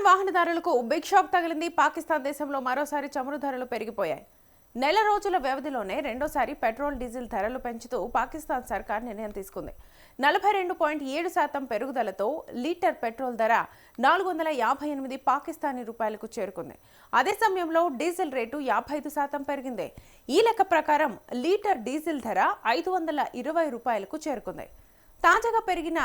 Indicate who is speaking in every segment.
Speaker 1: వాహనదారులకు big shock తగిలింది. పాకిస్తాన్ దేశంలో మరోసారి చమురు ధరలు పెరిగిపోయాయి. నెల రోజుల వ్యవధిలోనే రెండోసారి పెట్రోల్ డీజిల్ ధరలు పెంచుతూ పాకిస్తాన్ సర్కార్ నిర్ణయం తీసుకుంది. 42.7% పెరుగుదలతో లీటర్ పెట్రోల్ ధర 458 పాకిస్తానీ రూపాయలకు చేరుకుంది. అదే సమయంలో డీజిల్ రేటు 55% పెరిగింది. ఈ లెక్క ప్రకారం లీటర్ డీజిల్ ధర 520 రూపాయలకు చేరుకుంది. తాజాగా పెరిగిన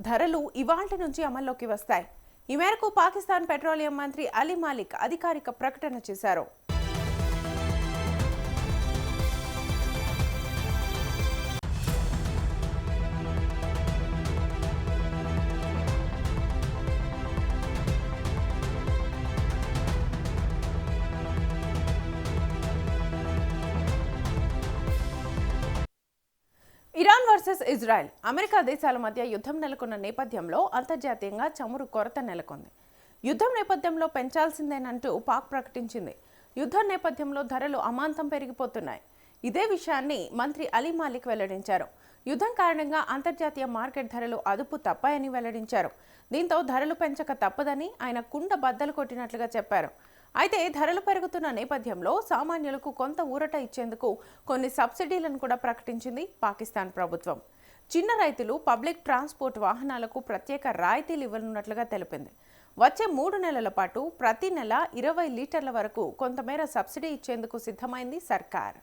Speaker 1: ధరలు ఇవాళ్టి నుంచి అమల్లోకి వస్తాయి. ఈ మేరకు పాకిస్తాన్ పెట్రోలియం మంత్రి అలీ మాలిక్ అధికారిక ప్రకటన చేశారు. ఇరాన్ వర్సెస్ ఇజ్రాయెల్, అమెరికా దేశాల మధ్య యుద్ధం నెలకొన్న నేపథ్యంలో అంతర్జాతీయంగా చమురు కొరత నెలకొంది. యుద్ధం నేపథ్యంలో పెంచాల్సిందేనంటూ పాక్ ప్రకటించింది. యుద్ధం నేపథ్యంలో ధరలు అమాంతం పెరిగిపోతున్నాయి. ఇదే విషయాన్ని మంత్రి అలీ మాలిక్ వెల్లడించారు. యుద్ధం కారణంగా అంతర్జాతీయ మార్కెట్ ధరలు అదుపు తప్పాయని వెల్లడించారు. దీంతో ధరలు పెంచక తప్పదని ఆయన కుండ బద్దలు కొట్టినట్లుగా చెప్పారు. అయితే ధరలు పెరుగుతున్న నేపథ్యంలో సామాన్యులకు కొంత ఊరట ఇచ్చేందుకు కొన్ని సబ్సిడీలను కూడా ప్రకటించింది పాకిస్తాన్ ప్రభుత్వం. చిన్న రైతులు, పబ్లిక్ ట్రాన్స్పోర్ట్ వాహనాలకు ప్రత్యేక రాయితీలు ఇవ్వనున్నట్లుగా తెలిపింది. వచ్చే 3 నెలల పాటు ప్రతి నెల 20 లీటర్ల వరకు కొంతమేర సబ్సిడీ ఇచ్చేందుకు సిద్ధమైంది సర్కార్.